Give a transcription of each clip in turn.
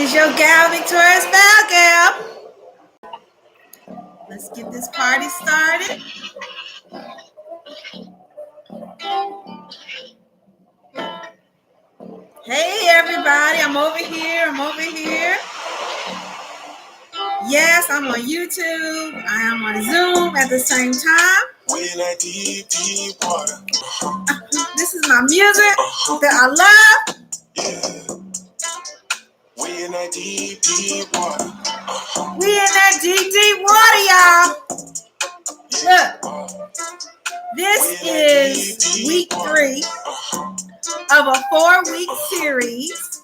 is your gal, Victoria's Val Gal. Let's get this party started. Hey, everybody. I'm over here. Yes, I'm on YouTube. I am on Zoom at the same time. We in that deep, deep water. This is my music that I love. Yeah. We in that deep, deep water. We in that deep, deep water, y'all. Look, this is week 3 of a 4-week series.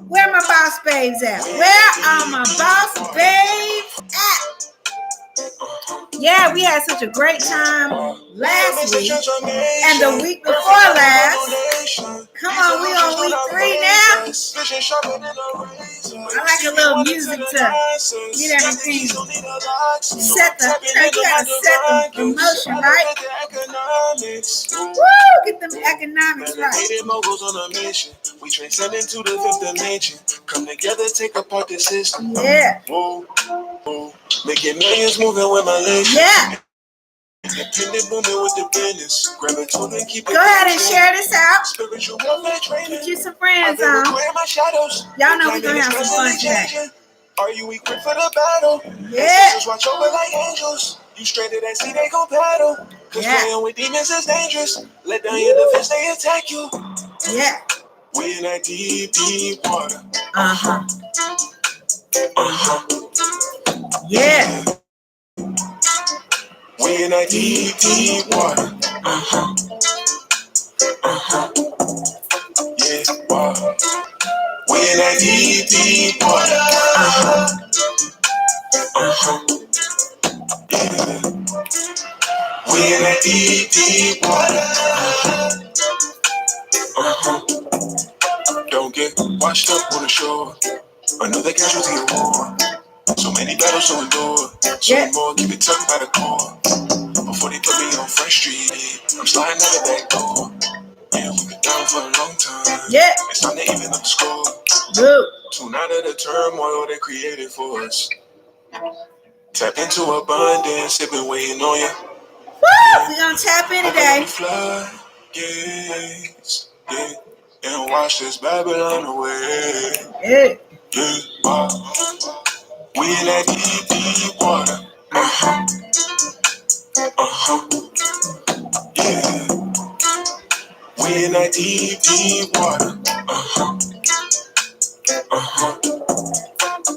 Where my boss babes at? Where are my boss babes at? Yeah, we had such a great time last week and the week before last. Come on, we on week 3 now. I like a little music to get everything set the turn. You gotta set the emotion, right? Woo! Get them economics right. Moguls on a mission. We transcend into the 5th dimension. Come together, take apart the system. Yeah. Whoa, whoa. Making millions moving with my legs. Yeah. Independent booming with the business. Grab a tool and keep it. Go ahead and share this out. Spiritual warfare training. Get you some friends on. Y'all know we're gonna have some fun today. Are you equipped for the battle? Yeah. Watch over like angels. You straight to that sea, they gon' paddle. Cause playing with demons is dangerous. Let down your defense, they attack you. Yeah. We in that deep, deep water. Uh-huh. Yeah. We in that deep, deep water. Yeah, water. We in that deep, deep water. Yeah. We in that deep, deep water. Don't get washed up on the shore. Another casualty of war. So many battles to endure. So more, keep it tucked by the core. Before they put me on Front Street, I'm sliding out the back door. Yeah, we've been down for a long time. Yeah. It's time to even up the score. Good. Tune out of the turmoil they created for us. Tap into abundance, they've been waiting on you. Woo! We're gonna tap in today. Floodgates, yeah, and wash this Babylon away. Yeah. Yeah, wow. We in that deep, deep water. Yeah. We in that deep, deep water.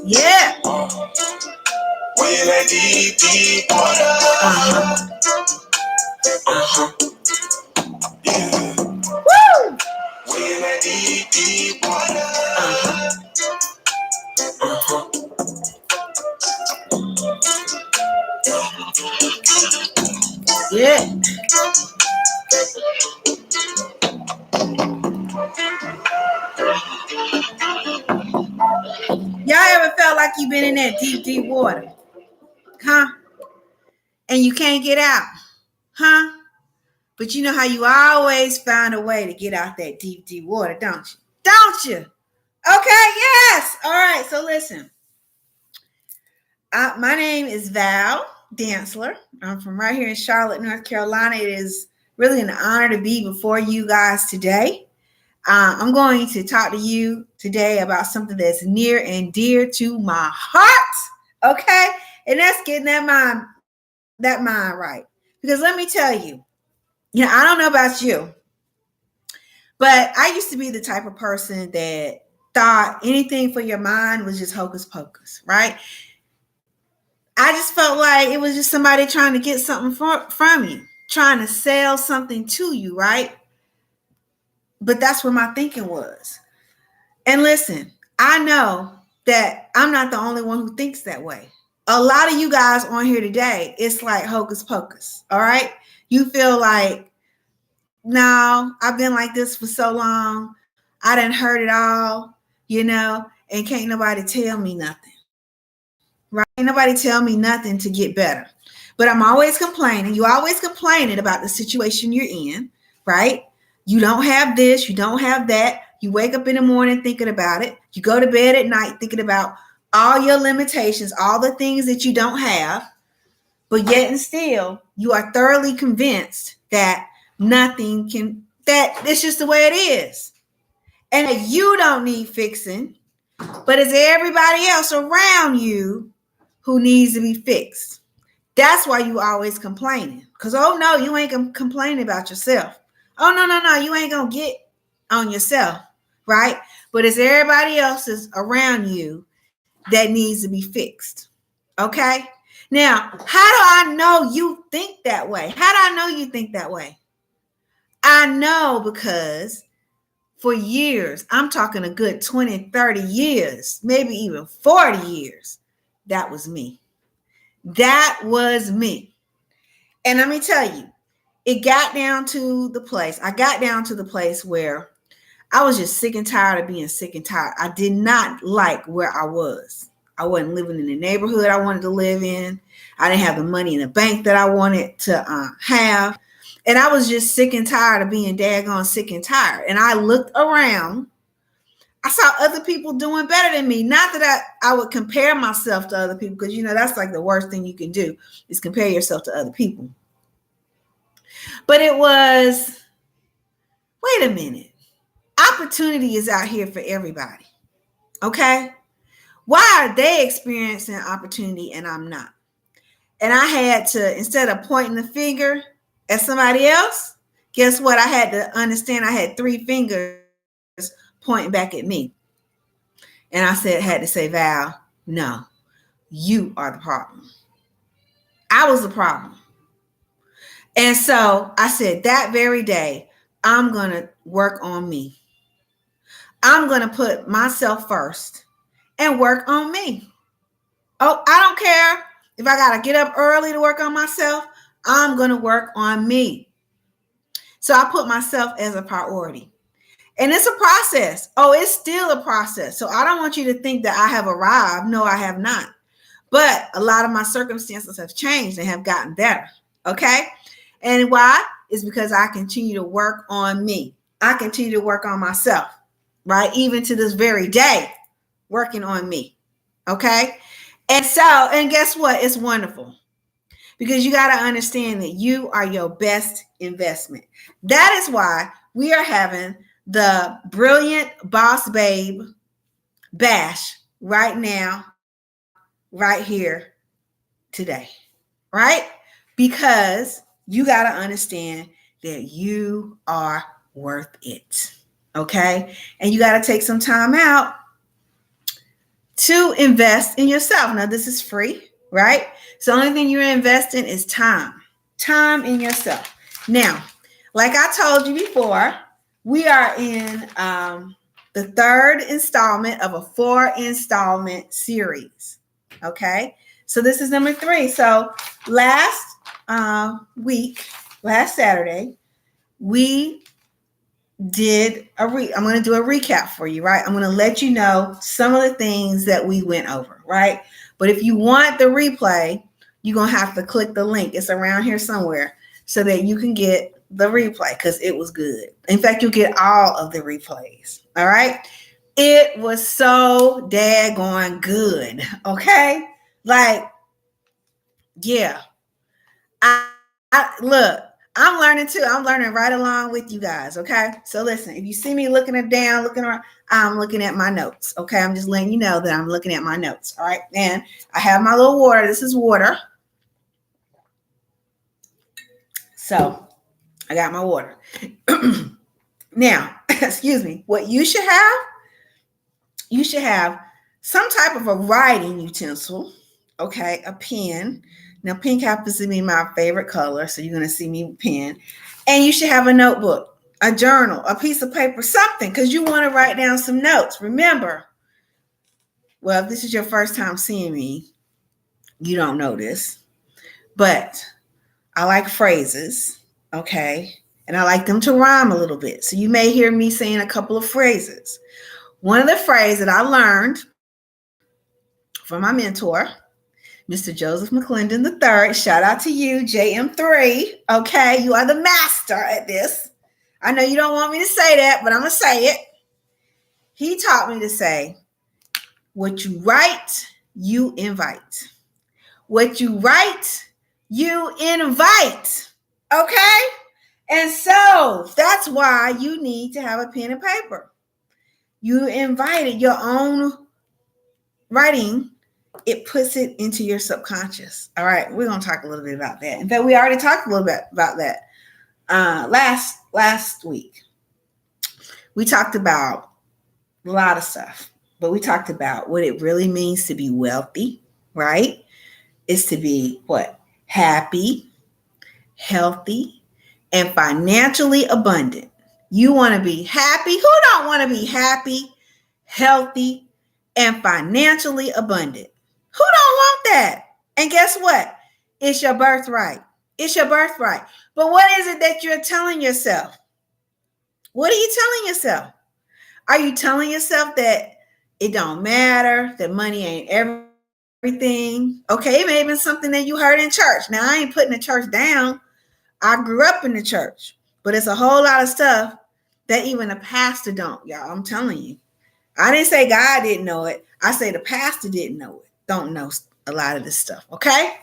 Yeah. We in that deep, deep water. Yeah. Woo! We in that deep, deep water. Yeah. Y'all ever felt like you've been in that deep, deep water? Huh? And you can't get out? Huh? But you know how you always find a way to get out that deep, deep water, don't you? Don't you? Okay, yes. All right, so listen. My name is Val Dantzler. I'm from right here in Charlotte, North Carolina. It is really an honor to be before you guys today. I'm going to talk to you today about something that's near and dear to my heart. Okay? And that's getting that mind right. Because let me tell you, I don't know about you, but I used to be the type of person that thought anything for your mind was just hocus pocus, right? I just felt like it was just somebody trying to get something from you, trying to sell something to you, right? But that's where my thinking was. And listen, I know that I'm not the only one who thinks that way. A lot of you guys on here today, it's like hocus pocus, all right? You feel like, no, I've been like this for so long. I done heard it all, and can't nobody tell me nothing. Right? Ain't nobody tell me nothing to get better. But I'm always complaining. You always complaining about the situation you're in, right? You don't have this, you don't have that. You wake up in the morning thinking about it. You go to bed at night thinking about all your limitations, all the things that you don't have, but yet and still you are thoroughly convinced that nothing can, that it's just the way it is. And that you don't need fixing, but it's everybody else around you who needs to be fixed. That's why you always complaining. Because, oh no, you ain't gonna complain about yourself. Oh no, you ain't gonna get on yourself, right? But it's everybody else's around you that needs to be fixed. Okay? Now, how do I know you think that way? How do I know you think that way? I know because for years, I'm talking a good 20, 30 years, maybe even 40 years, that was me. That was me. And let me tell you, I got down to the place where I was just sick and tired of being sick and tired. I did not like where I was. I wasn't living in the neighborhood I wanted to live in. I didn't have the money in the bank that I wanted to have. And I was just sick and tired of being daggone sick and tired. And I looked around. I saw other people doing better than me. Not that I would compare myself to other people, because, that's like the worst thing you can do is compare yourself to other people. But it was, wait a minute. Opportunity is out here for everybody. Okay? Why are they experiencing opportunity and I'm not? And I had to, instead of pointing the finger at somebody else, guess what? I had to understand I had 3 fingers pointing back at me. And I had to say, Val, no, you are the problem. I was the problem. And so I said that very day, I'm going to work on me. I'm going to put myself first and work on me. Oh, I don't care if I got to get up early to work on myself. I'm going to work on me. So I put myself as a priority. And it's a process. Oh, it's still a process. So I don't want you to think that I have arrived. No, I have not. But a lot of my circumstances have changed and have gotten better. Okay? And why? It's because I continue to work on me. I continue to work on myself, right? Even to this very day, working on me. Okay? And guess what? It's wonderful. Because you got to understand that you are your best investment. That is why we are having the Brilliant BossBabe Bash right now, right here, today, right? Because you got to understand that you are worth it, okay? And you got to take some time out to invest in yourself. Now, this is free, right? So the only thing you're investing is time in yourself. Now, like I told you before, we are in the 3rd installment of a 4-installment series. Okay. So this is number 3. So last Saturday, we did I'm going to do a recap for you, right? I'm going to let you know some of the things that we went over, right? But if you want the replay, you're going to have to click the link. It's around here somewhere so that you can get the replay, because it was good. In fact, you'll get all of the replays. All right. It was so daggone good. Okay. Like, yeah. I look, I'm learning too. I'm learning right along with you guys. Okay. So listen, if you see me looking down, looking around, I'm looking at my notes. Okay. I'm just letting you know that I'm looking at my notes. All right. And I have my little water. This is water. So I got my water. Now, excuse me, what you should have some type of a writing utensil, okay, a pen. Now, pink happens to be my favorite color, so you're going to see me with pen. And you should have a notebook, a journal, a piece of paper, something, because you want to write down some notes. Remember, well, if this is your first time seeing me, you don't know this, but I like phrases, okay? And I like them to rhyme a little bit. So you may hear me saying a couple of phrases. One of the phrases that I learned from my mentor, Mr. Joseph McClendon III, shout out to you, JM3. Okay, you are the master at this. I know you don't want me to say that, but I'm going to say it. He taught me to say, What you write, you invite. What you write, you invite. Okay? And so that's why you need to have a pen and paper. You invited your own writing, it puts it into your subconscious. All right, we're going to talk a little bit about that. In fact, we already talked a little bit about that last week. We talked about a lot of stuff, but we talked about what it really means to be wealthy, right? It's to be what? Happy, healthy, and financially abundant. You want to be happy. Who don't want to be happy, healthy, and financially abundant? Who don't want that? And guess what? It's your birthright. It's your birthright. But what is it that you're telling yourself? What are you telling yourself? Are you telling yourself that it don't matter, that money ain't everything? Okay, it may have been something that you heard in church. Now, I ain't putting the church down. I grew up in the church, but it's a whole lot of stuff that even a pastor don't, y'all. I'm telling you. I didn't say God didn't know it. I say the pastor didn't know it. Don't know a lot of this stuff. Okay.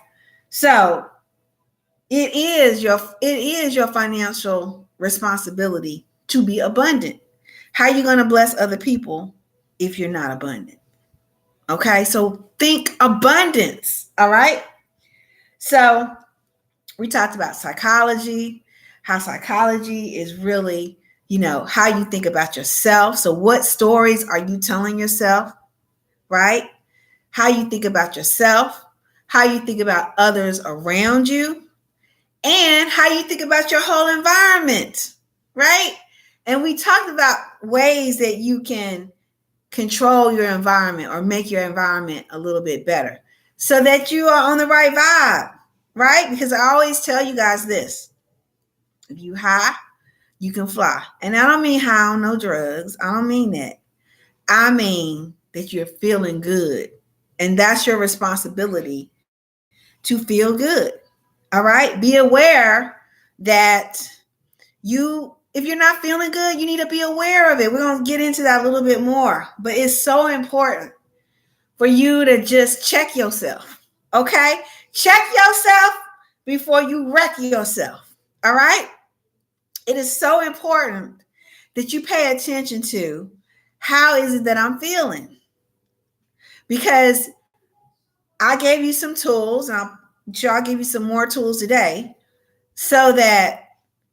So it is your financial responsibility to be abundant. How are you going to bless other people if you're not abundant? Okay. So think abundance. All right. So we talked about psychology, how psychology is really, how you think about yourself. So what stories are you telling yourself, right? How you think about yourself, how you think about others around you, and how you think about your whole environment, right? And we talked about ways that you can control your environment or make your environment a little bit better so that you are on the right vibe, right? Because I always tell you guys this: if you high, you can fly. And I don't mean high on no drugs. I don't mean that. I mean that you're feeling good. And that's your responsibility to feel good. All right. Be aware that if you're not feeling good, you need to be aware of it. We're going to get into that a little bit more. But it's so important for you to just check yourself. Okay. Check yourself before you wreck yourself. All right. It is so important that you pay attention to how is it that I'm feeling? Because I gave you some tools, and I'm sure I'll give you some more tools today so that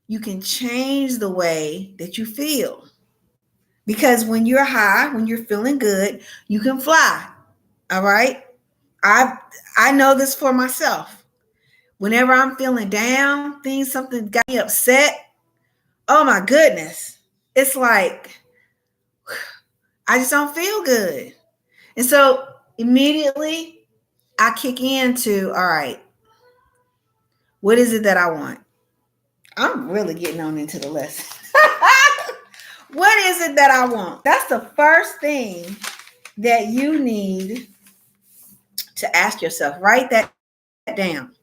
you can change the way that you feel. Because when you're high, when you're feeling good, you can fly. All right. I know this for myself. Whenever I'm feeling down, something got me upset. Oh my goodness. It's like I just don't feel good. And so immediately I kick into, all right, what is it that I want? I'm really getting on into the lesson. What is it that I want? That's the first thing that you need to ask yourself. Write that down.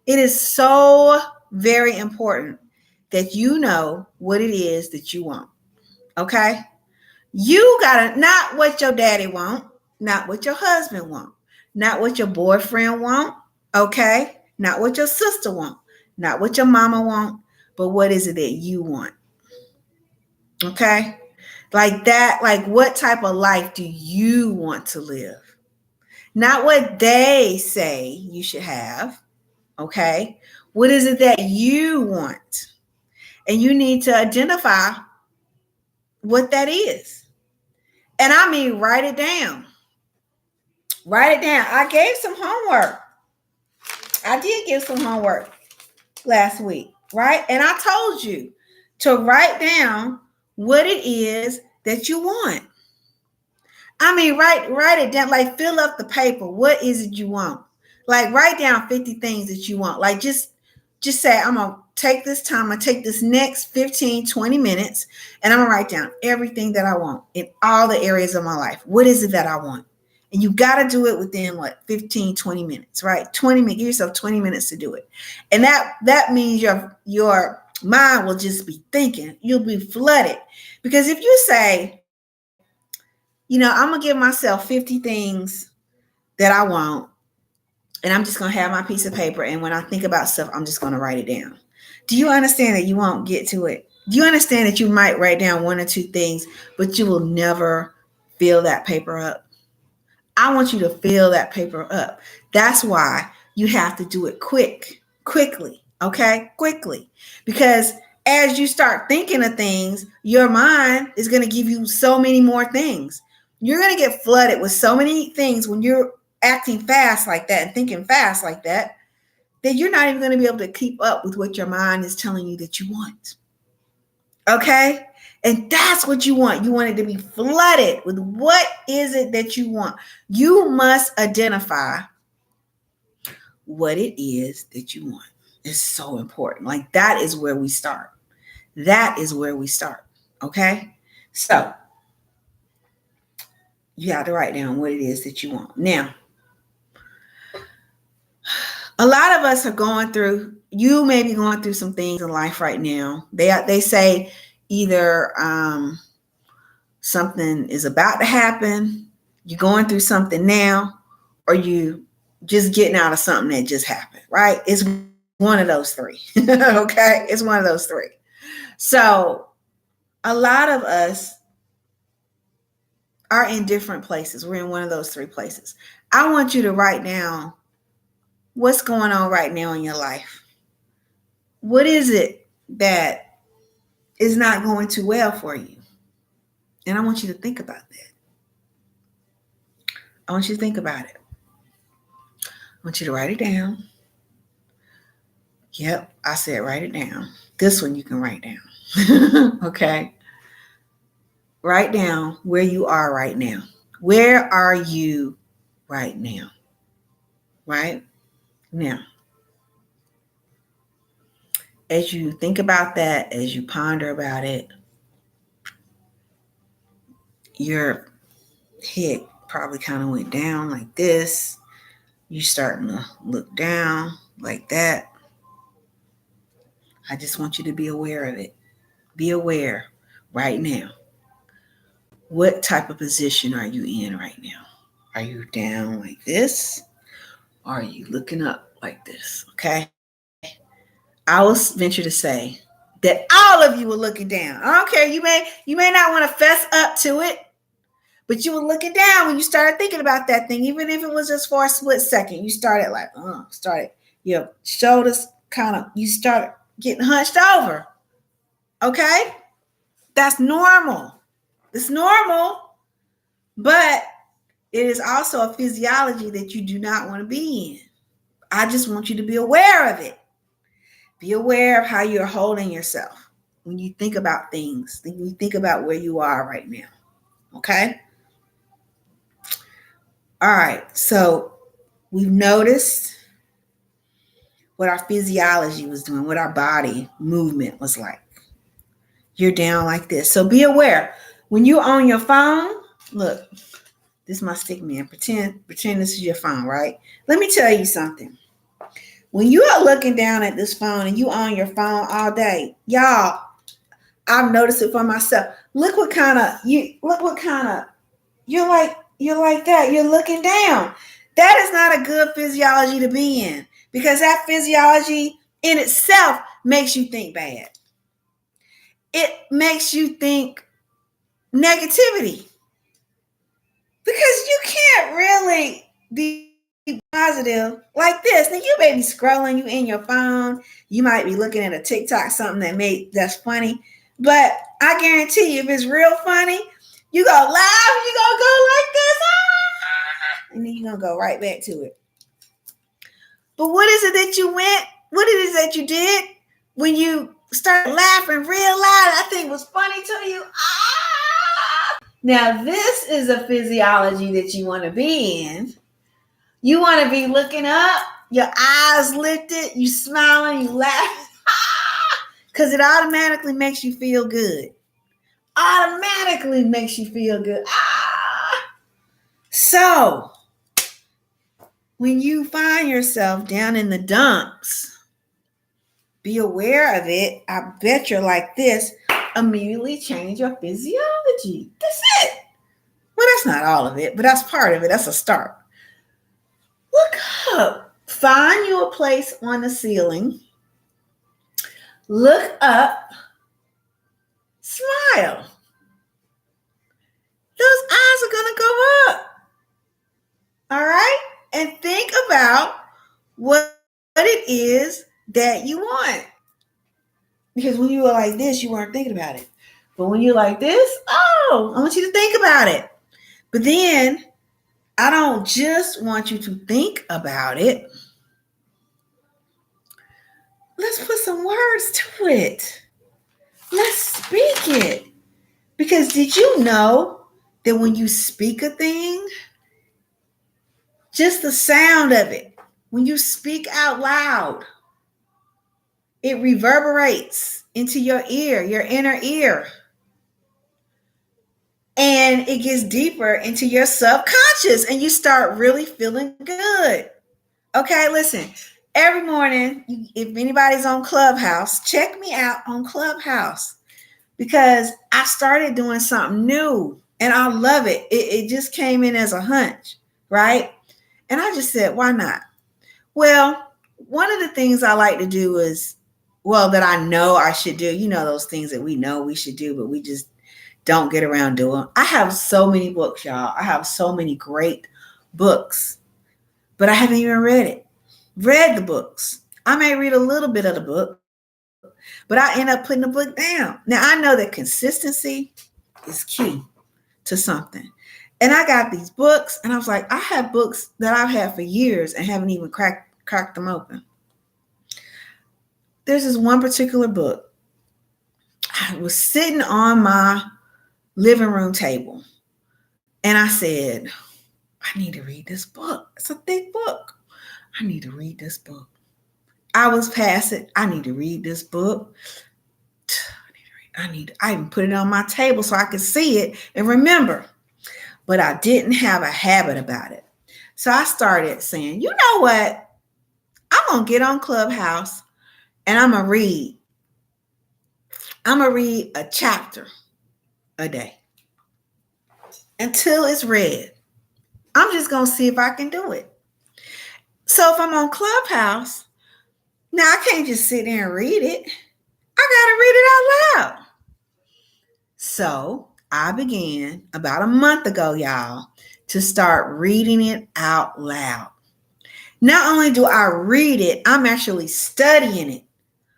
It is so very important that you know what it is that you want. Okay? You gotta, not what your daddy want, not what your husband want, not what your boyfriend want, okay? Not what your sister want, not what your mama want, but what is it that you want? Okay? Like that, like what type of life do you want to live? Not what they say you should have, okay? What is it that you want? And you need to identify what that is. And I mean, write it down. Write it down. I gave some homework. I did give some homework last week, right? And I told you to write down what it is that you want. I mean, write it down, like fill up the paper. What is it you want? Like write down 50 things that you want. Like just say, I'm going to take this time. I'm going to take this next 15, 20 minutes, and I'm going to write down everything that I want in all the areas of my life. What is it that I want? And you got to do it within 15, 20 minutes, right? 20 minutes, give yourself 20 minutes to do it. And that means your mind will just be thinking. You'll be flooded. Because if you say, I'm going to give myself 50 things that I want. And I'm just going to have my piece of paper. And when I think about stuff, I'm just going to write it down. Do you understand that you won't get to it? Do you understand that you might write down 1 or 2 things, but you will never fill that paper up? I want you to fill that paper up. That's why you have to do it quickly. Okay? Quickly. Because as you start thinking of things, your mind is going to give you so many more things. You're going to get flooded with so many things when you're acting fast like that and thinking fast like that you're not even going to be able to keep up with what your mind is telling you that you want. Okay? And that's what you want. You want it to be flooded with what is it that you want. You must identify what it is that you want. It's so important. Like that is where we start. That is where we start. Okay? So you have to write down what it is that you want. Now, a lot of us are going through, you may be going through some things in life right now. They say either something is about to happen, you're going through something now, or you just getting out of something that just happened, right? It's one of those 3. Okay? It's one of those 3. So a lot of us are in different places. We're in one of those 3 places. I want you to write down what's going on right now in your life. What is it that is not going too well for you? And I want you to think about that. I want you to think about it. I want you to write it down. Yep, I said write it down. This one you can write down. Okay? Write down where you are right now. Where are you right now? Right? Now, as you think about that, as you ponder about it, your head probably kind of went down like this. You starting to look down like that. I just want you to be aware of it. Be aware right now. What type of position are you in right now? Are you down like this? Or are you looking up like this? Okay. I will venture to say that all of you were looking down. I don't care. You may not want to fess up to it, but you were looking down when you started thinking about that thing, even if it was just for a split second. You started like, your shoulders you started getting hunched over. Okay? That's normal. It's normal, but it is also a physiology that you do not want to be in. I just want you to be aware of it. Be aware of how you're holding yourself when you think about things, when you think about where you are right now. Okay? All right. So we've noticed what our physiology was doing, what our body movement was like. You're down like this. So be aware. When you're on your phone, look, this is my stick man. Pretend this is your phone, right? Let me tell you something. When you are looking down at this phone and you on your phone all day, y'all, I've noticed it for myself. You're like that. You're looking down. That is not a good physiology to be in, because that physiology in itself makes you think bad. It makes you think negativity, because you can't really be positive like this. Now you may be scrolling, you in your phone, you might be looking at a TikTok, something that's funny, but I guarantee you, if it's real funny, you go laugh, you gonna go like this, and then you're gonna go right back to it. But what is it that you went? What it is that you did when you started laughing real loud? That thing was funny to you. Now this is a physiology that you want to be in. You want to be looking up, your eyes lifted, you smiling, you laughing, because it automatically makes you feel good. Automatically makes you feel good. So, when you find yourself down in the dumps, be aware of it. I bet you're like this. Immediately change your physiology. That's it. What that's not all of it, but that's part of it. That's a start. Look up. Find you a place on the ceiling. Look up. Smile. Those eyes are going to go up. All right? And think about what it is that you want. Because when you were like this, you weren't thinking about it. But when you're like this, oh, I want you to think about it. But then I don't just want you to think about it. Let's put some words to it. Let's speak it. Because did you know that when you speak a thing, just the sound of it, when you speak out loud, it reverberates into your ear, your inner ear. And it gets deeper into your subconscious and you start really feeling good. Okay, listen, every morning, if anybody's on Clubhouse, check me out on Clubhouse because I started doing something new and I love it. It just came in as a hunch, right? And I just said, why not? Well, one of the things I like to do is, that I know I should do, those things that we know we should do, but we just don't get around doing. I have so many books, y'all. I have so many great books, but I haven't even read the books. I may read a little bit of the book, but I end up putting the book down. Now, I know that consistency is key to something. And I got these books, and I was like, I have books that I've had for years and haven't even cracked them open. There's this one particular book. I was sitting on my living room table, and I said, I need to read this book. It's a thick book. I need to read this book. I was past it. I need to read this book. I even put it on my table so I could see it and remember. But I didn't have a habit about it. So I started saying, you know what? I'm going to get on Clubhouse and I'm going to read. I'm going to read a chapter a day until it's read. I'm just going to see if I can do it. So if I'm on Clubhouse, now I can't just sit there and read it. I got to read it out loud. So I began about a month ago, y'all, to start reading it out loud. Not only do I read it, I'm actually studying it.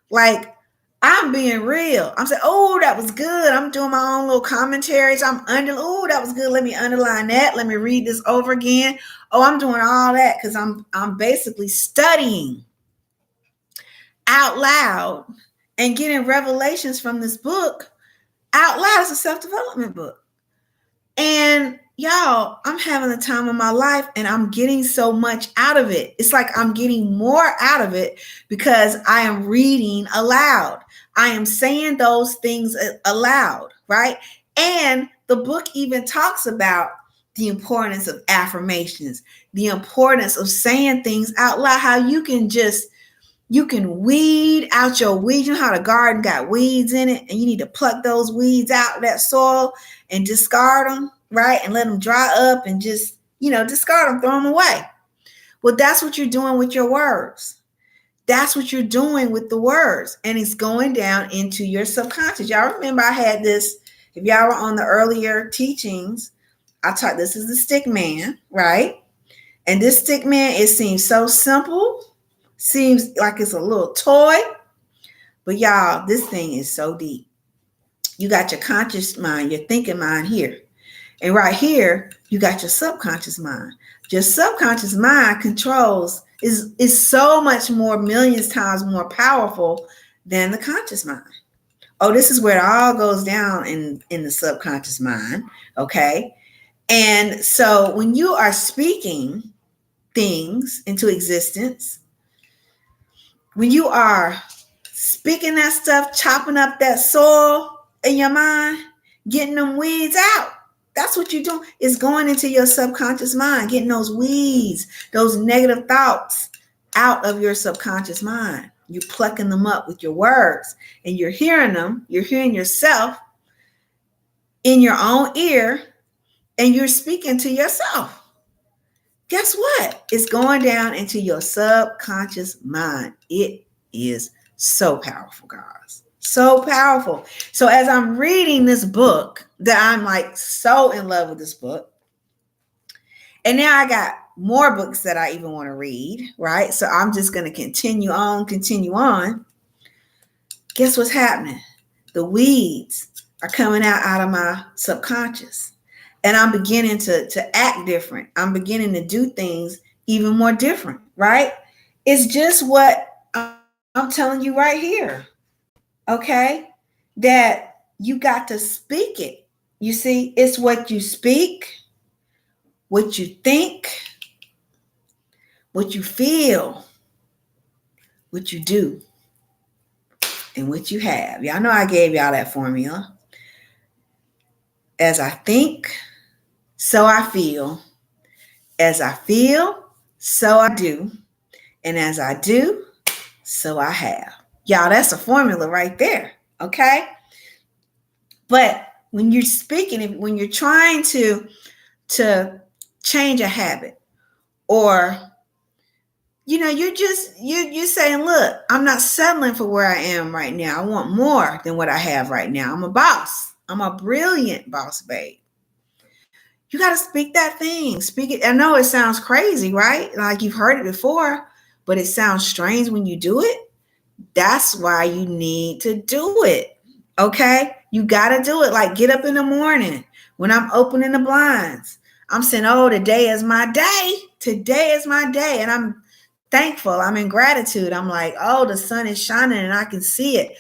Like I'm being real. I'm saying, oh, that was good. I'm doing my own little commentaries. Oh, that was good. Let me underline that. Let me read this over again. Oh, I'm doing all that because I'm basically studying out loud and getting revelations from this book out loud. It's a self-development book. And y'all, I'm having the time of my life and I'm getting so much out of it. It's like I'm getting more out of it because I am reading aloud. I am saying those things aloud, right? And the book even talks about the importance of affirmations, the importance of saying things out loud, how you can weed out your weeds. You know how the garden got weeds in it and you need to pluck those weeds out of that soil and discard them, right? And let them dry up and just, discard them, throw them away. Well, that's what you're doing with your words. That's what you're doing with the words. And it's going down into your subconscious. Y'all remember I had this, if y'all were on the earlier teachings, I taught this is the stick man, right? And this stick man, it seems so simple. Seems like it's a little toy, but y'all, this thing is so deep. You got your conscious mind, your thinking mind here. And right here, you got your subconscious mind. Your subconscious mind is so much more, millions times more powerful than the conscious mind. Oh, this is where it all goes down in the subconscious mind, okay? And so when you are speaking things into existence, when you are speaking that stuff, chopping up that soil in your mind, getting them weeds out, that's what you're doing. It's going into your subconscious mind, getting those weeds, those negative thoughts out of your subconscious mind. You're plucking them up with your words and you're hearing them. You're hearing yourself in your own ear and you're speaking to yourself. Guess what? It's going down into your subconscious mind. It is so powerful, guys. So powerful. So as I'm reading this book, that I'm like so in love with this book. And now I got more books that I even want to read, right? So I'm just going to continue on. Guess what's happening? The weeds are coming out of my subconscious. And I'm beginning to act different. I'm beginning to do things even more different, right? It's just what I'm telling you right here. Okay? That you got to speak it. You see, it's what you speak, what you think, what you feel, what you do, and what you have. Y'all know I gave y'all that formula. As I think, so I feel. As I feel, so I do. And as I do, so I have. Y'all, that's a formula right there. Okay? But when you're speaking, when you're trying to change a habit, or you're saying, look, I'm not settling for where I am right now. I want more than what I have right now. I'm a boss. I'm a brilliant boss babe. You got to speak that thing. Speak it. I know it sounds crazy, right? Like you've heard it before, but it sounds strange when you do it. That's why you need to do it. Okay? You got to do it. Like get up in the morning when I'm opening the blinds. I'm saying, oh, today is my day. Today is my day. And I'm thankful. I'm in gratitude. I'm like, oh, the sun is shining and I can see it.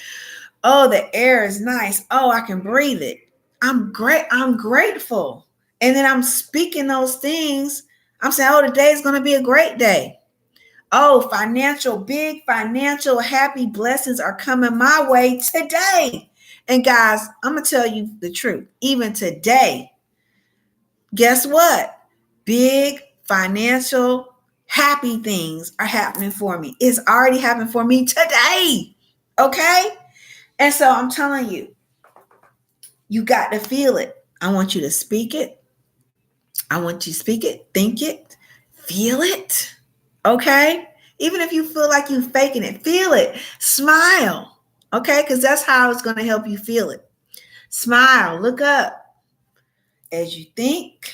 Oh, the air is nice. Oh, I can breathe it. I'm great. I'm grateful. And then I'm speaking those things. I'm saying, oh, today is going to be a great day. Oh, big financial, happy blessings are coming my way today. And guys, I'm going to tell you the truth. Even today, guess what? Big financial, happy things are happening for me. It's already happened for me today. Okay? And so I'm telling you, you got to feel it. I want you to speak it. I want you to speak it, think it, feel it. Okay? Even if you feel like you're faking it, feel it. Smile. Okay? Because that's how it's going to help you feel it. Smile. Look up. As you think,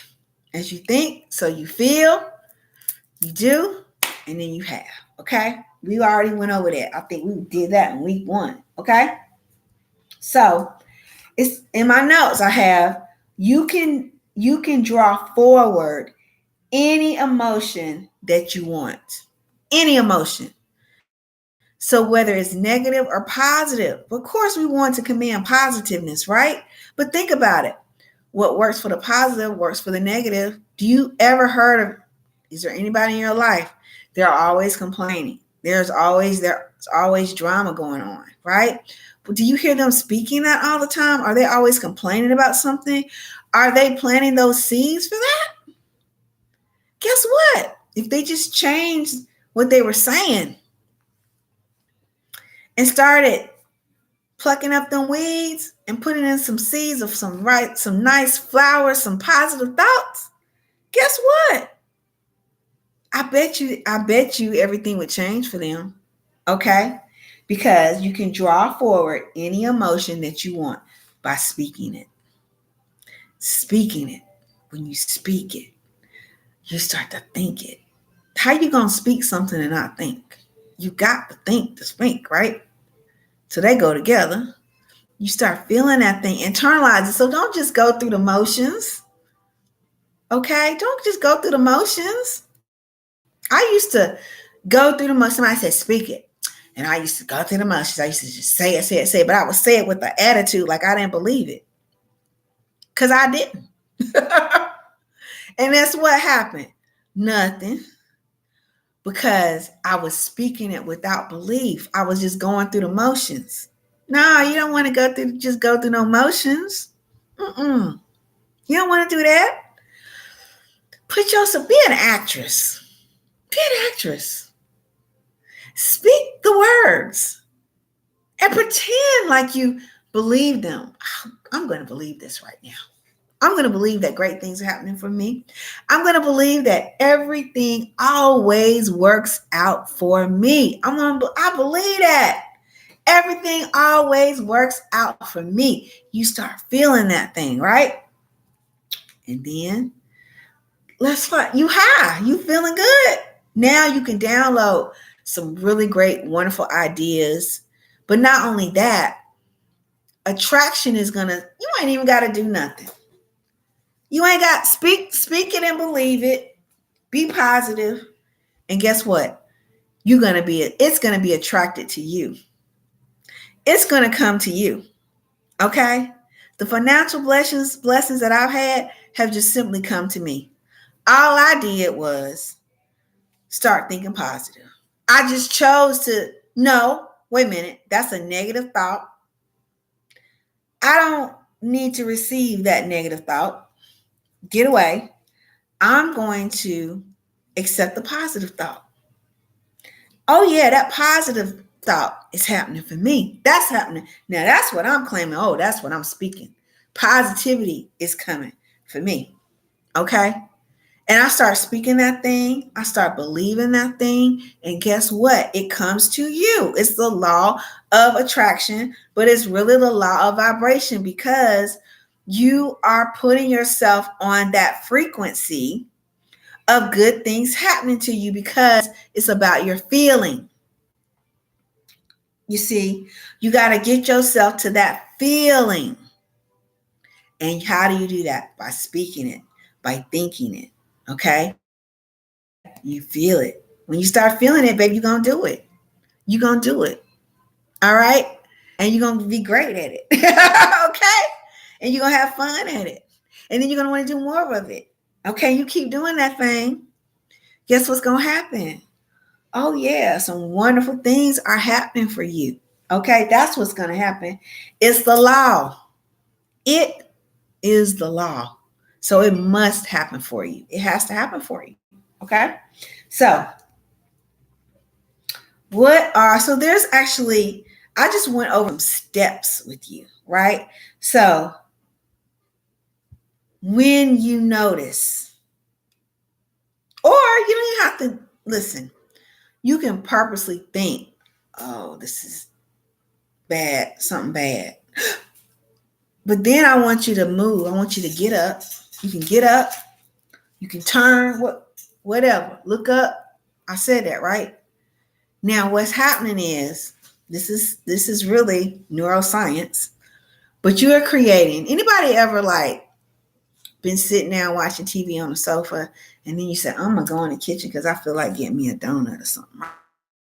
so you feel, you do, and then you have. Okay? We already went over that. I think we did that in week 1. Okay? So it's in my notes. I have you can draw forward any emotion that you want. Any emotion. So whether it's negative or positive, of course we want to command positiveness, right? But think about it. What works for the positive works for the negative. Do you ever heard of, is there anybody in your life? They're always complaining. There's always drama going on, right? But do you hear them speaking that all the time? Are they always complaining about something? Are they planting those seeds for that? Guess what? If they just changed what they were saying and started plucking up them weeds and putting in some seeds of some nice flowers, some positive thoughts, guess what? I bet you everything would change for them. Okay? Because you can draw forward any emotion that you want by speaking it. Speaking it. When you speak it, you start to think it. How you going to speak something and not think? You got to think to speak, right? So they go together. You start feeling that thing, internalize it. So don't just go through the motions. Okay? Don't just go through the motions. I used to go through the motions. Somebody said, speak it. And I used to go through the motions. I used to just say it. But I would say it with an attitude like I didn't believe it. Because I didn't. And that's what happened. Nothing. Because I was speaking it without belief. I was just going through the motions. No, you don't want to go through no motions. You don't want to do that. Be an actress. Be an actress. Speak the words and pretend like you believe them. I'm going to believe this right now. I'm going to believe that great things are happening for me. I'm going to believe that everything always works out for me. I believe that everything always works out for me. You start feeling that thing, right? And then let's find you high. You feeling good. Now you can download some really great, wonderful ideas. But not only that, attraction is you ain't even got to do nothing. You ain't got speak it and believe it. Be positive. And guess what? It's gonna be attracted to you. It's gonna come to you. Okay? The financial blessings that I've had have just simply come to me. All I did was start thinking positive. I just chose to no, wait a minute, that's a negative thought. I don't need to receive that negative thought. Get away. I'm going to accept the positive thought. Oh, yeah, that positive thought is happening for me. That's happening. Now, that's what I'm claiming. Oh, that's what I'm speaking. Positivity is coming for me. Okay? And I start speaking that thing. I start believing that thing. And guess what? It comes to you. It's the law of attraction, but it's really the law of vibration because you are putting yourself on that frequency of good things happening to you because it's about your feeling. You see, you got to get yourself to that feeling. And how do you do that? By speaking it, by thinking it. Okay? You feel it. When you start feeling it, baby, you're going to do it. You're going to do it. All right? And you're going to be great at it. Okay? And you're going to have fun at it. And then you're going to want to do more of it. Okay? You keep doing that thing. Guess what's going to happen? Oh, yeah. Some wonderful things are happening for you. Okay? That's what's going to happen. It's the law. It is the law. So it must happen for you. It has to happen for you. Okay? So there's actually, I just went over some steps with you, right? So when you notice, or you don't even have to listen, you can purposely think, oh, this is bad, something bad. But then I want you to move. I want you to get up. You can get up. You can turn, whatever. Look up. I said that, right? Now, what's happening is, this is really neuroscience, but you are creating. Anybody ever been sitting down watching TV on the sofa, and then you say, I'm gonna go in the kitchen because I feel like getting me a donut or something,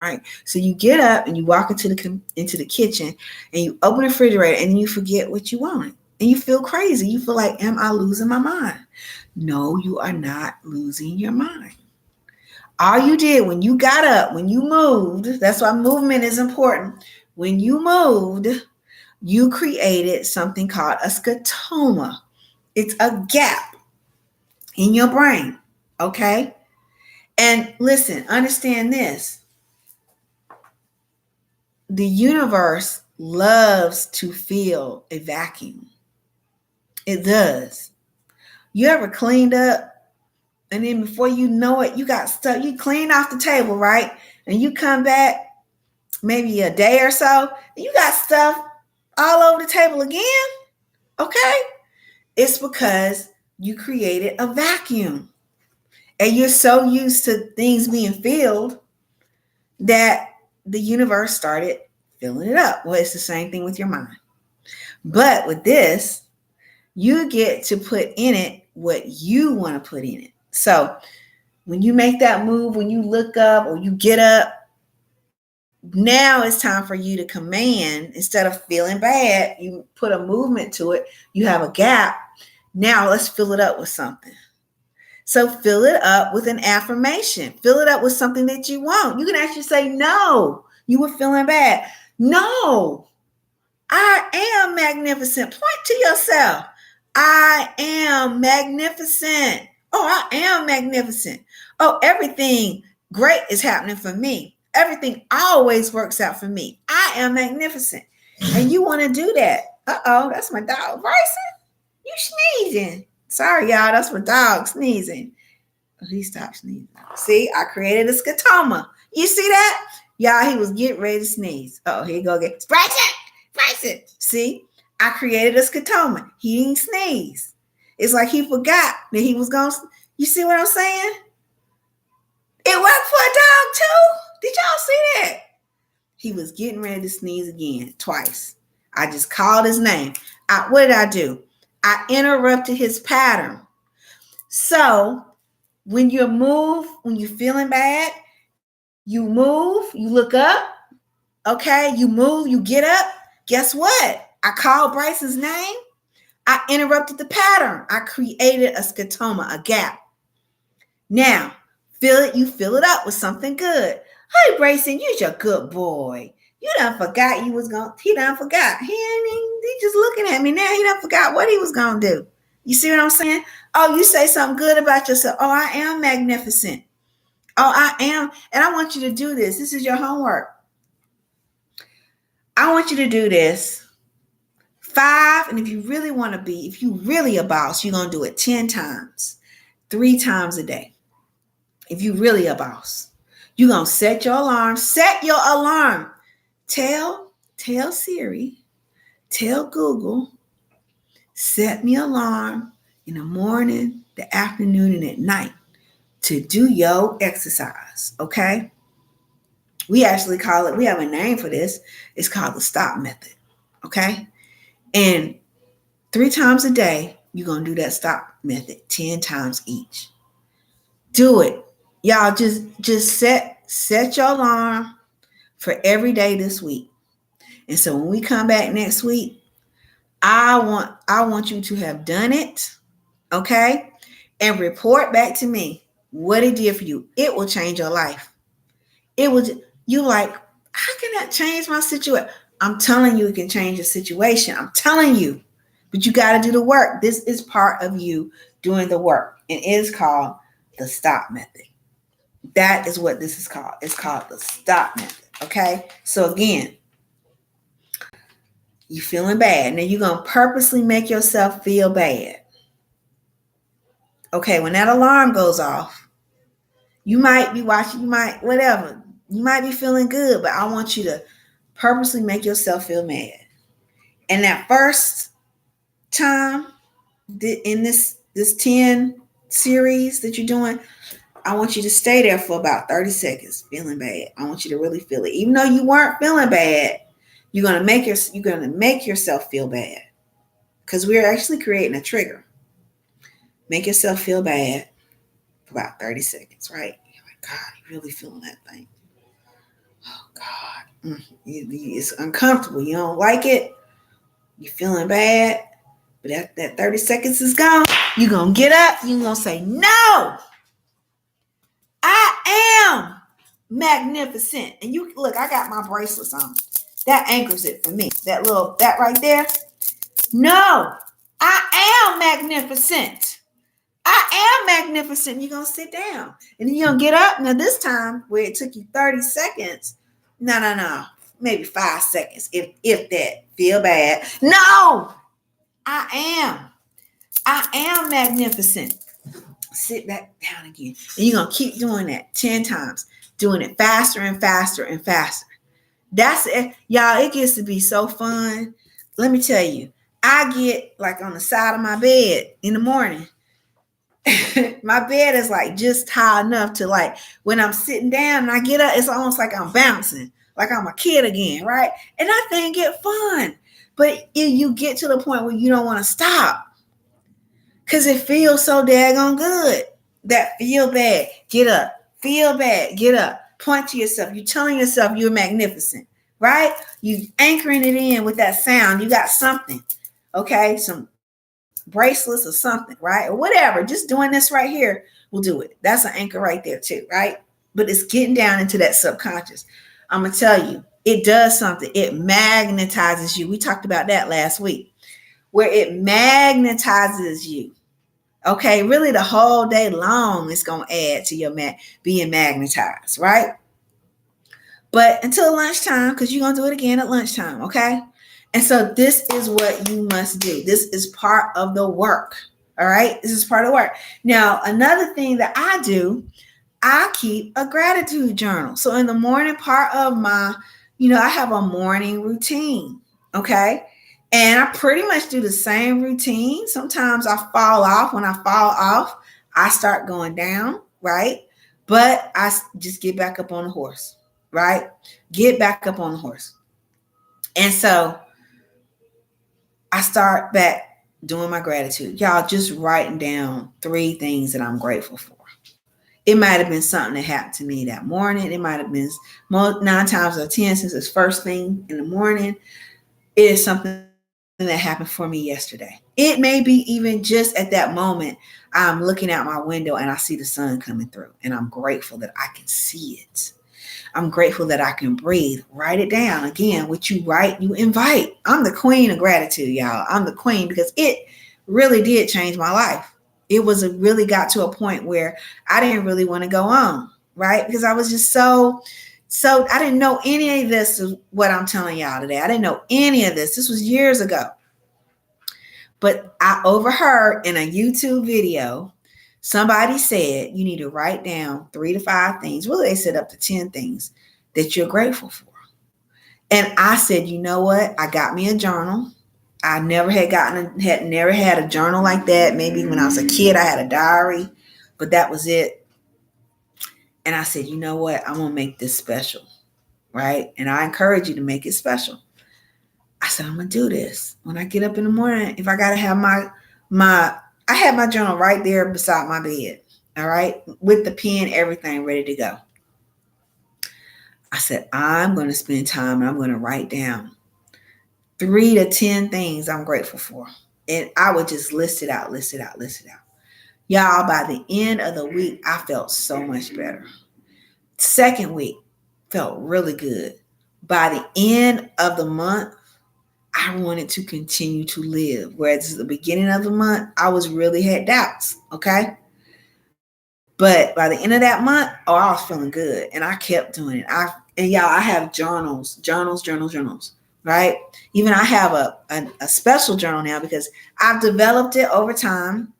right? So you get up and you walk into the kitchen and you open the refrigerator and then you forget what you want. And you feel crazy. You feel like, am I losing my mind? No, you are not losing your mind. All you did when you got up, when you moved, that's why movement is important. When you moved, you created something called a scotoma. It's a gap in your brain, okay? And listen, understand this. The universe loves to fill a vacuum. It does. You ever cleaned up and then before you know it, you got stuff, you clean off the table, right? And you come back maybe a day or so, and you got stuff all over the table again, okay? It's because you created a vacuum. And you're so used to things being filled that the universe started filling it up. Well, it's the same thing with your mind. But with this, you get to put in it what you want to put in it. So when you make that move, when you look up or you get up, now it's time for you to command. Instead of feeling bad, you put a movement to it. You have a gap. Now let's fill it up with something. So fill it up with an affirmation. Fill it up with something that you want. You can actually say, no, you were feeling bad. No, I am magnificent. Point to yourself. I am magnificent. Oh, I am magnificent. Oh, everything great is happening for me. Everything always works out for me. I am magnificent. And you want to do that. Uh-oh, that's my dog, Bryson. You sneezing. Sorry, y'all. That's my dog sneezing. Oh, he stopped sneezing. See, I created a scotoma. You see that? Y'all, he was getting ready to sneeze. Oh, here you go again. Brace it. See, I created a scotoma. He didn't sneeze. It's like he forgot that he was going to. You see what I'm saying? It worked for a dog too. Did y'all see that? He was getting ready to sneeze again twice. I just called his name. What did I do? I interrupted his pattern. So when you move, when you're feeling bad, you move, you look up, okay? You move, you get up. Guess what? I called Bryce's name. I interrupted the pattern. I created a scotoma, a gap. Now, you fill it up with something good. Hey, Bryson, you're a good boy. You done forgot he done forgot. He just looking at me now. He done forgot what he was going to do. You see what I'm saying? Oh, you say something good about yourself. Oh, I am magnificent. Oh, I am. And I want you to do this. This is your homework. I want you to do this 5. And if you really want to be, if you really a boss, you're going to do it 10 times, 3 times a day. If you really a boss, you're going to set your alarm. Set your alarm. Tell Siri, tell Google, set me alarm in the morning, the afternoon, and at night to do your exercise, okay? We actually call it, we have a name for this. It's called the stop method, okay? And 3 times a day, you're going to do that stop method 10 times each. Do it. Y'all just set your alarm for every day this week. And so when we come back next week, I want you to have done it, okay? And report back to me what it did for you. It will change your life. It will. You like, how can that change my situation? I'm telling you, it can change your situation. I'm telling you, but you got to do the work. This is part of you doing the work, and it is called the stop method. That is what this is called. It's called the stop method. Okay. So again, you feeling bad. Now you're going to purposely make yourself feel bad. Okay. When that alarm goes off, you might be watching, you might be feeling good, but I want you to purposely make yourself feel mad. And that first time in this 10 series that you're doing, I want you to stay there for about 30 seconds feeling bad. I want you to really feel it. Even though you weren't feeling bad, you're going to make yourself feel bad, because we're actually creating a trigger. Make yourself feel bad for about 30 seconds, right? You're like, God, you really feeling that thing. Oh, God. It's uncomfortable. You don't like it. You're feeling bad. But that 30 seconds is gone. You're going to get up. You're going to say, no, I am magnificent. And you look, I got my bracelets on. That anchors it for me. That right there. No, I am magnificent. I am magnificent. You're going to sit down. And then you're going to get up. Now this time, where it took you 30 seconds, no. Maybe 5 seconds, if that. Feel bad. No, I am magnificent. Sit back down again. And you're going to keep doing that 10 times. Doing it faster and faster and faster. That's it. Y'all, it gets to be so fun. Let me tell you, I get like on the side of my bed in the morning. My bed is like just high enough to, like, when I'm sitting down and I get up, it's almost like I'm bouncing, like I'm a kid again, right? And that thing get fun. But if you get to the point where you don't want to stop, because it feels so daggone good. That feel bad, get up. Feel bad, get up. Point to yourself. You're telling yourself you're magnificent, right? You anchoring it in with that sound. You got something, okay? Some bracelets or something, right? Or whatever. Just doing this right here will do it. That's an anchor right there too, right? But it's getting down into that subconscious. I'm going to tell you, it does something. It magnetizes you. We talked about that last week, where it magnetizes you. Okay, really the whole day long it's going to add to your being magnetized, right? But until lunchtime, because you're going to do it again at lunchtime, okay? And so this is what you must do. This is part of the work. All right. This is part of the work. Now, another thing that I do, I keep a gratitude journal. So in the morning part of my, I have a morning routine. Okay. And I pretty much do the same routine. Sometimes I fall off. When I fall off, I start going down. Right. But I just get back up on the horse. Right. Get back up on the horse. And so I start back doing my gratitude. Y'all, just writing down 3 things that I'm grateful for. It might have been something that happened to me that morning. It might have been 9 times out of 10, since it's first thing in the morning, it is something that happened for me yesterday. It may be even just at that moment, I'm looking out my window and I see the sun coming through, and I'm grateful that I can see it. I'm grateful that I can breathe. Write it down. Again, what you write, you invite. I'm the queen of gratitude, y'all. I'm the queen because it really did change my life. It really got to a point where I didn't really want to go on, right? Because I was just so I didn't know any of this is what I'm telling y'all today. I didn't know any of this. This was years ago. But I overheard in a YouTube video, somebody said you need to write down 3 to 5 things. Really, they said up to 10 things that you're grateful for. And I said, you know what? I got me a journal. I never had a journal like that. Maybe when I was a kid, I had a diary, but that was it. And I said, you know what? I'm going to make this special, right? And I encourage you to make it special. I said, I'm going to do this. When I get up in the morning, if I got to have I had my journal right there beside my bed, all right, with the pen, everything ready to go. I said, I'm going to spend time and I'm going to write down 3 to 10 things I'm grateful for. And I would just list it out. Y'all, by the end of the week, I felt so much better. Second week, felt really good. By the end of the month, I wanted to continue to live. Whereas at the beginning of the month, I really had doubts, okay? But by the end of that month, I was feeling good. And I kept doing it. I have journals, right? Even I have a special journal now because I've developed it over time.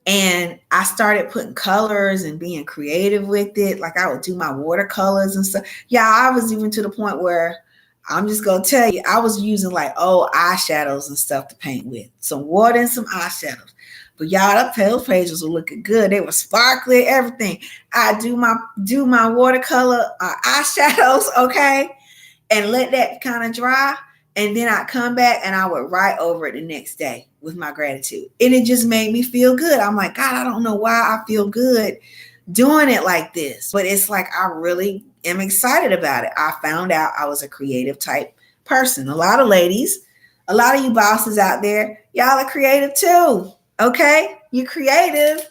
And I started putting colors and being creative with it. Like I would do my watercolors and stuff. Yeah, I was even to the point where I'm just going to tell you, I was using like old eyeshadows and stuff to paint with. Some water and some eyeshadows. But y'all, those pages were looking good. They were sparkly, everything. I do my watercolor eyeshadows, okay? And let that kind of dry. And then I'd come back and I would write over it the next day with my gratitude. And it just made me feel good. I'm like, God, I don't know why I feel good doing it like this. But it's like I really am excited about it. I found out I was a creative type person. A lot of ladies, a lot of you bosses out there, y'all are creative too. Okay? You're creative.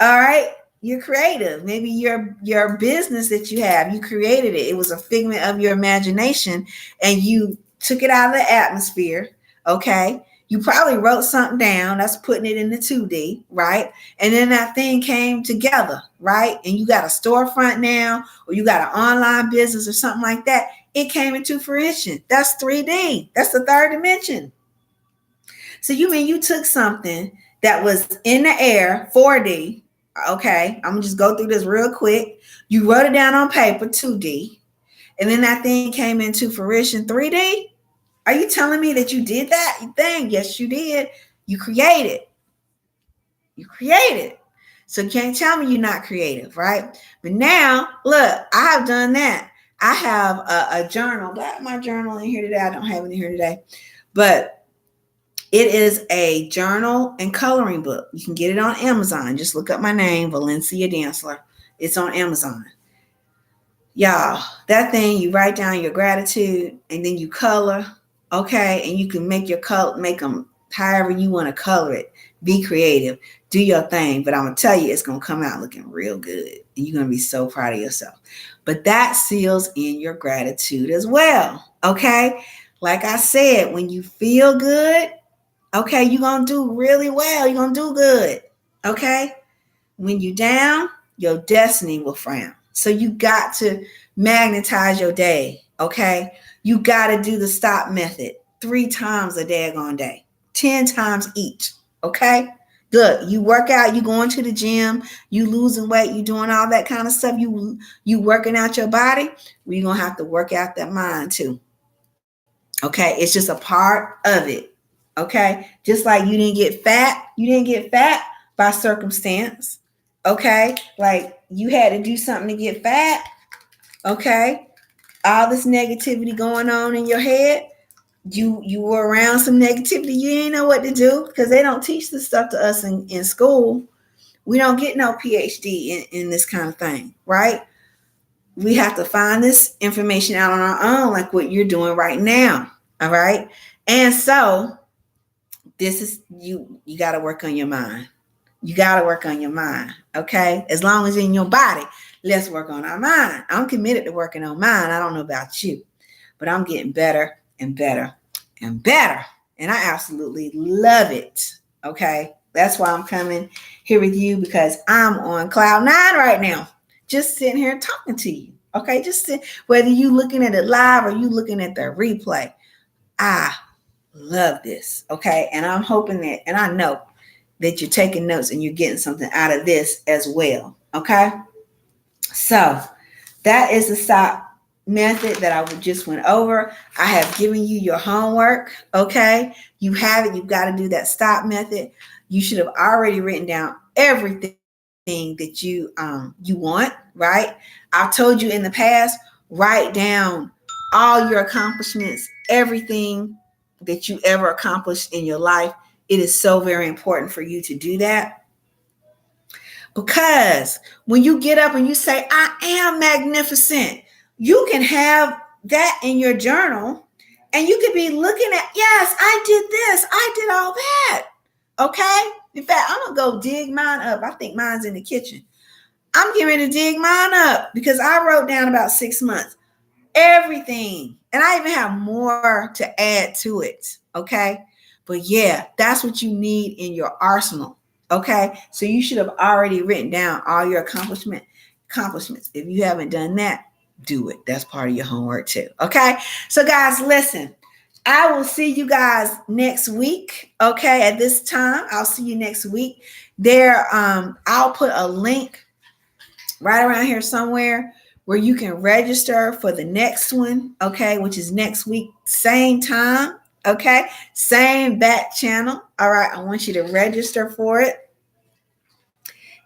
All right? You're creative. Maybe your business that you have, you created it. It was a figment of your imagination and you took it out of the atmosphere. Okay. You probably wrote something down. That's putting it in the 2D, right? And then that thing came together, right? And you got a storefront now, or you got an online business or something like that. It came into fruition. That's 3D. That's the 3rd dimension. So you mean you took something that was in the air, 4D. Okay. I'm gonna just go through this real quick. You wrote it down on paper, 2D. And then that thing came into fruition, 3D. Are you telling me that you did that thing? Yes, you did. You created. So you can't tell me you're not creative, right? But now, look, I have done that. I have a journal. Do I have my journal in here today? I don't have it in here today. But it is a journal and coloring book. You can get it on Amazon. Just look up my name, Valencia Dantzler. It's on Amazon. Y'all, that thing, you write down your gratitude and then you color. Okay, and you can make them however you want to color it. Be creative, do your thing. But I'm gonna tell you, it's gonna come out looking real good, and you're gonna be so proud of yourself. But that seals in your gratitude as well. Okay, like I said, when you feel good, okay, you're gonna do really well. You're gonna do good. Okay, when you're down, your destiny will frown. So you got to magnetize your day. Okay. you got to do the stop method 3 times a daggone day, 10 times each. Okay. Good. You work out, you going to the gym, you losing weight, you doing all that kind of stuff. You working out your body. We're going to have to work out that mind too. Okay. It's just a part of it. Okay. Just like you didn't get fat by circumstance. Okay. Like you had to do something to get fat. Okay. All this negativity going on in your head. You were around some negativity. You didn't know what to do because they don't teach this stuff to us in school. We don't get no PhD in this kind of thing, right? We have to find this information out on our own, like what you're doing right now. All right. And so this is you got to work on your mind. You got to work on your mind. Okay. As long as in your body, let's work on our mind. I'm committed to working on mine. I don't know about you, but I'm getting better and better and better. And I absolutely love it. Okay. That's why I'm coming here with you, because I'm on cloud 9 right now. Just sitting here talking to you. Okay. Whether you looking at it live or you looking at the replay. I love this. Okay. And I'm hoping that, and I know that you're taking notes and you're getting something out of this as well. Okay. So that is the stop method that I just went over. I have given you your homework. Okay. You have it. You've got to do that stop method. You should have already written down everything that you want, right? I've told you in the past, write down all your accomplishments, everything that you ever accomplished in your life. It is so very important for you to do that. Because when you get up and you say, I am magnificent, you can have that in your journal and you could be looking at, yes, I did this, I did all that. Okay. In fact, I'm going to go dig mine up. I think mine's in the kitchen. I'm getting ready to dig mine up because I wrote down about 6 months, everything. And I even have more to add to it. Okay. But yeah, that's what you need in your arsenal. Okay. So you should have already written down all your accomplishments. If you haven't done that, do it. That's part of your homework too. Okay. So guys, listen, I will see you guys next week. Okay. At this time, I'll see you next week there. I'll put a link right around here somewhere where you can register for the next one. Okay. Which is next week, same time. Okay. Same back channel. All right. I want you to register for it.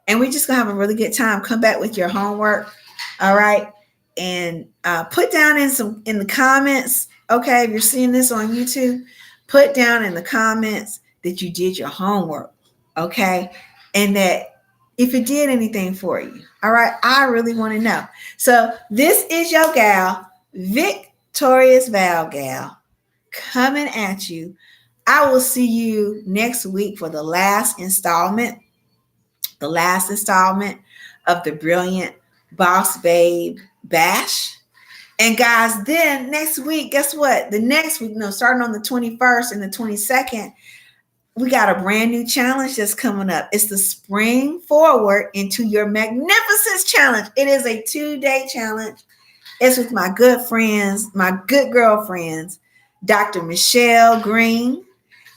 And we're just going to have a really good time. Come back with your homework. All right. And put down in the comments. Okay. If you're seeing this on YouTube, put down in the comments that you did your homework. Okay. And that if it did anything for you. All right. I really want to know. So this is your gal, Victorious Val Gal, coming at you. I will see you next week for the last installment of the Brilliant BossBabe Bash. And guys, then next week, guess what? The next week, starting on the 21st and the 22nd, we got a brand new challenge that's coming up. It's the Spring Forward into Your Magnificence Challenge. It is a 2-day challenge. It's with my good friends, my good girlfriends, Dr. Michelle Green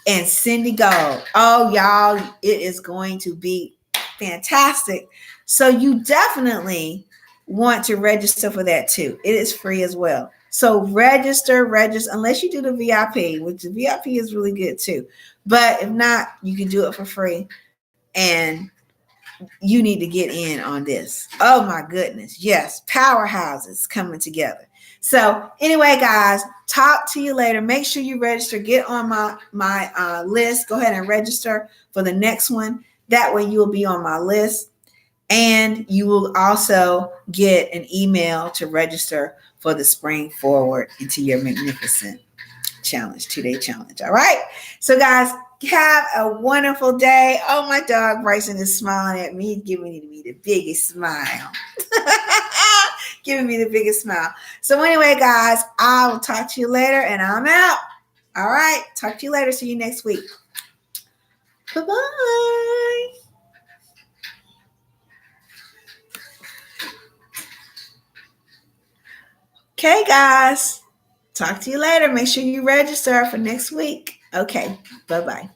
and Cindy Gold. Oh, y'all, it is going to be fantastic. So you definitely want to register for that too. It is free as well. So register, unless you do the VIP, which the VIP is really good too. But if not, you can do it for free. And you need to get in on this. Oh my goodness. Yes. Powerhouses coming together. So anyway, guys, talk to you later. Make sure you register. Get on my list. Go ahead and register for the next one. That way you will be on my list. And you will also get an email to register for the Spring Forward into Your Magnificent Challenge, 2-day challenge. All right. So guys, have a wonderful day. Oh, my dog Bryson is smiling at me, giving me the biggest smile. Giving me the biggest smile. So anyway, guys, I will talk to you later and I'm out. All right. Talk to you later. See you next week. Bye-bye. Okay, guys. Talk to you later. Make sure you register for next week. Okay. Bye-bye.